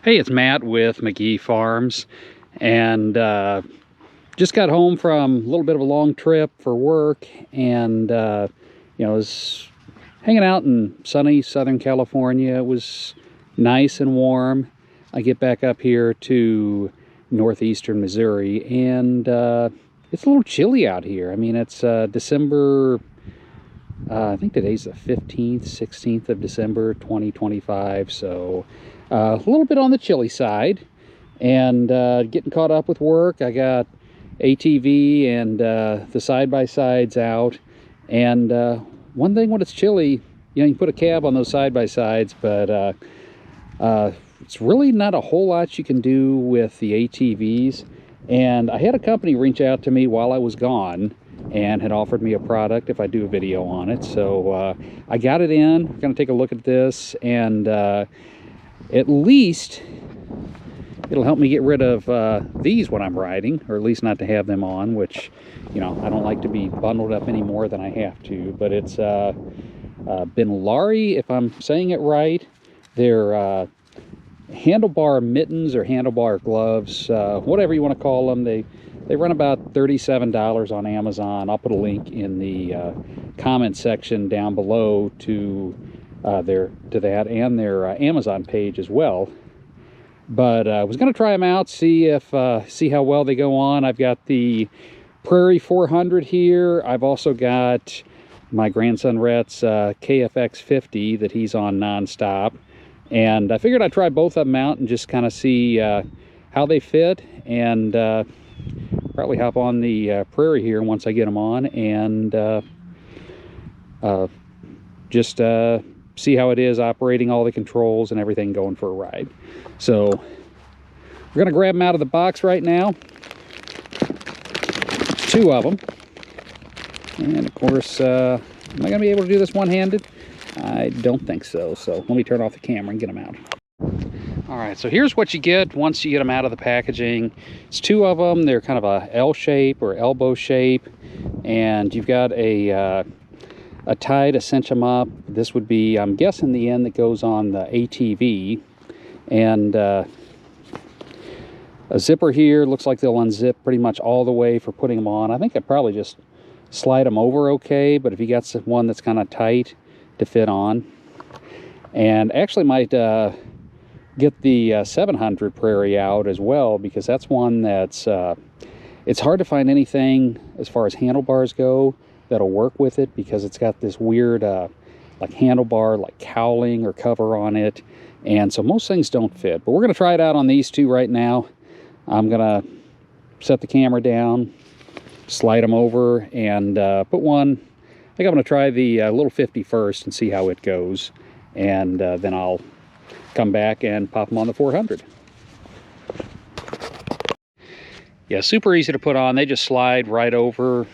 Hey, it's Matt with McGee Farms, and just got home from a little bit of a long trip for work, and was hanging out in sunny Southern California. It was nice and warm. I get back up here to northeastern Missouri, and it's a little chilly out here. I mean, it's December, I think today's the 15th, 16th of December, 2025, so a little bit on the chilly side, and getting caught up with work. I got ATV and the side-by-sides out, and one thing when it's chilly, you can put a cab on those side-by-sides, but it's really not a whole lot you can do with the ATVs. And I had a company reach out to me while I was gone and had offered me a product if I do a video on it. So I got it in. We're going to take a look at this, and at least it'll help me get rid of these when I'm riding, or at least not to have them on, which, I don't like to be bundled up any more than I have to. But it's Benlari, if I'm saying it right. They're handlebar mittens or handlebar gloves, whatever you want to call them. They run about $37 on Amazon. I'll put a link in the comment section down below to that and their Amazon page as well. But I was going to try them out, see how well they go on. I've got the Prairie 400 here. I've also got my grandson Rhett's KFX 50 that he's on nonstop, and I figured I'd try both of them out and just kind of see how they fit, and probably hop on the Prairie here once I get them on, and just see how it is operating all the controls and everything going for a ride. So we're going to grab them out of the box right now. Two of them. And of course, am I going to be able to do this one-handed? I don't think so. So let me turn off the camera and get them out. All right, so here's what you get once you get them out of the packaging. It's two of them. They're kind of a L shape or elbow shape, and you've got a tie to cinch them up. This would be, I'm guessing, the end that goes on the ATV, and a zipper here. Looks like they'll unzip pretty much all the way for putting them on. I think I'd probably just slide them over okay, but if you got one that's kind of tight to fit on, and actually might get the 700 Prairie out as well, because that's one that's it's hard to find anything as far as handlebars go that'll work with it, because it's got this weird like handlebar like cowling or cover on it, and so most things don't fit. But we're going to try it out on these two right now. I'm going to set the camera down, slide them over, and put one. I think I'm going to try the little 50 first and see how it goes, and then I'll come back and pop them on the 400. Yeah, super easy to put on. They just slide right over.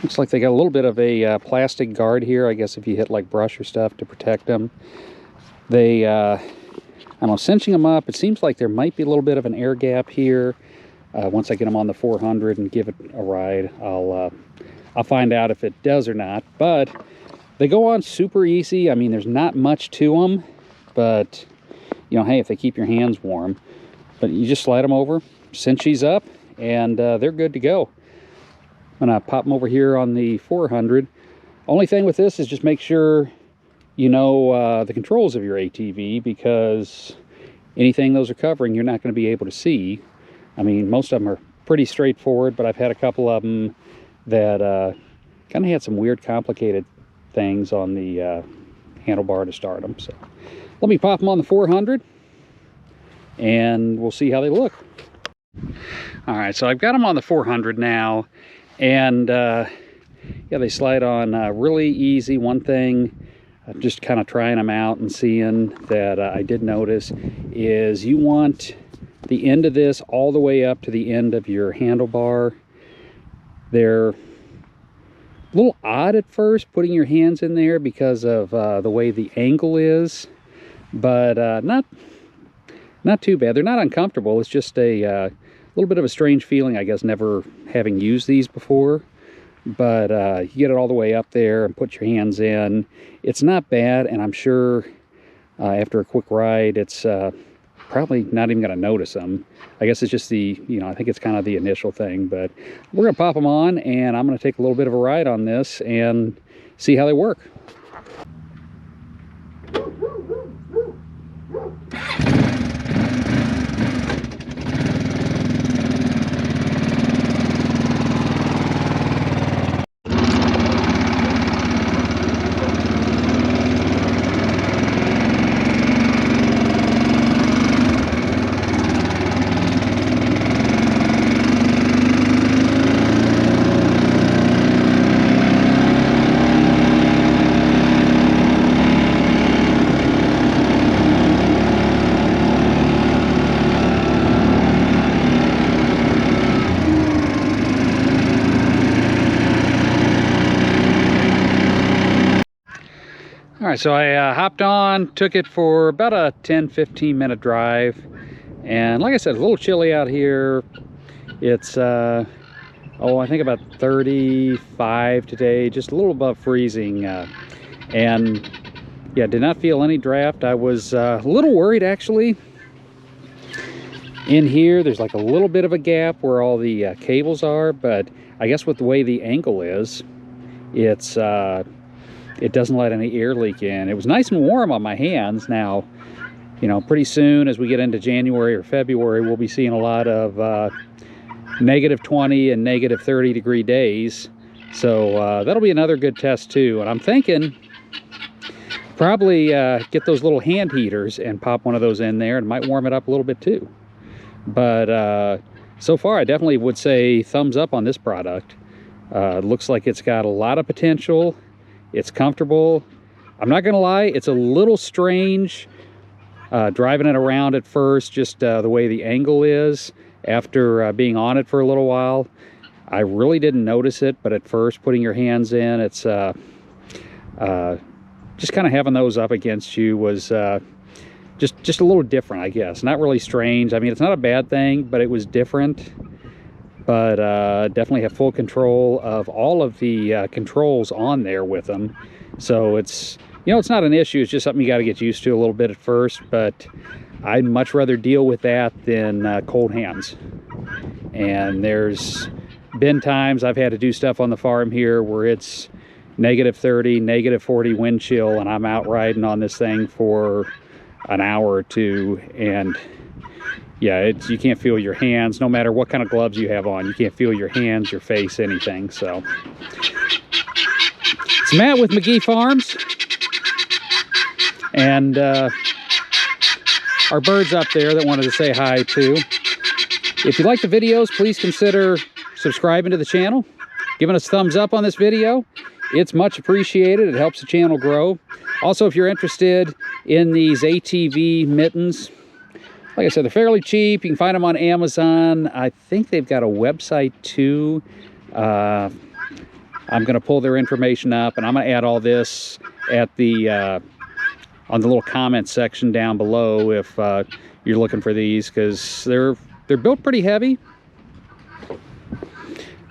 Looks like they got a little bit of a plastic guard here, I guess, if you hit like brush or stuff, to protect them. They I don't know, cinching them up, it seems like there might be a little bit of an air gap here. Once I get them on the 400 and give it a ride, I'll find out if it does or not. But they go on super easy. I mean, there's not much to them, but hey, if they keep your hands warm. But you just slide them over, cinch these up, and they're good to go. I'm gonna pop them over here on the 400. Only thing with this is just make sure you know the controls of your ATV, because anything those are covering, you're not going to be able to see. I mean, most of them are pretty straightforward, but I've had a couple of them that kind of had some weird, complicated things on the handlebar to start them. So let me pop them on the 400, and we'll see how they look. All right, so I've got them on the 400 now, and yeah, they slide on really easy. One thing, just kind of trying them out and seeing that I did notice is you want the end of this all the way up to the end of your handlebar. They're a little odd at first putting your hands in there because of the way the angle is, but not too bad. They're not uncomfortable. It's just a little bit of a strange feeling, I guess, never having used these before. But you get it all the way up there and put your hands in. It's not bad, and I'm sure after a quick ride, it's probably not even going to notice them. I guess it's just the, I think it's kind of the initial thing, but we're going to pop them on, and I'm going to take a little bit of a ride on this and see how they work. All right, so I hopped on, took it for about a 10-15 minute drive, and like I said, it's a little chilly out here. It's I think about 35 today, just a little above freezing, and yeah, did not feel any draft. I was a little worried actually. In here there's like a little bit of a gap where all the cables are, but I guess with the way the angle is, it doesn't let any air leak in. It was nice and warm on my hands. Now, pretty soon as we get into January or February, we'll be seeing a lot of -20 and -30 degree days. So that'll be another good test too. And I'm thinking probably get those little hand heaters and pop one of those in there, and might warm it up a little bit too. But so far I definitely would say thumbs up on this product. Looks like it's got a lot of potential. It's comfortable. I'm not gonna lie, it's a little strange driving it around at first, just the way the angle is after being on it for a little while. I really didn't notice it, but at first putting your hands in, it's just kind of having those up against you was just a little different, I guess. Not really strange. I mean, it's not a bad thing, but it was different. But definitely have full control of all of the controls on there with them. So it's, it's not an issue. It's just something you got to get used to a little bit at first, but I'd much rather deal with that than cold hands. And there's been times I've had to do stuff on the farm here where it's -30, -40 wind chill, and I'm out riding on this thing for an hour or two, and yeah, you can't feel your hands, no matter what kind of gloves you have on. You can't feel your hands, your face, anything. So it's Matt with McGee Farms, and our birds up there that wanted to say hi too. If you like the videos, please consider subscribing to the channel, giving us a thumbs up on this video. It's much appreciated. It helps the channel grow. Also, if you're interested in these ATV mittens, like I said, they're fairly cheap. You can find them on Amazon. I think they've got a website too. I'm going to pull their information up, and I'm going to add all this at the on the little comment section down below if you're looking for these, because they're built pretty heavy.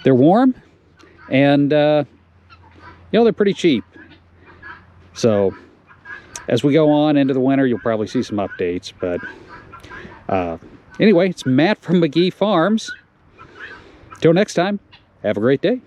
They're warm, and they're pretty cheap. So as we go on into the winter, you'll probably see some updates, but anyway, it's Matt from McGee Farms. Till next time, have a great day.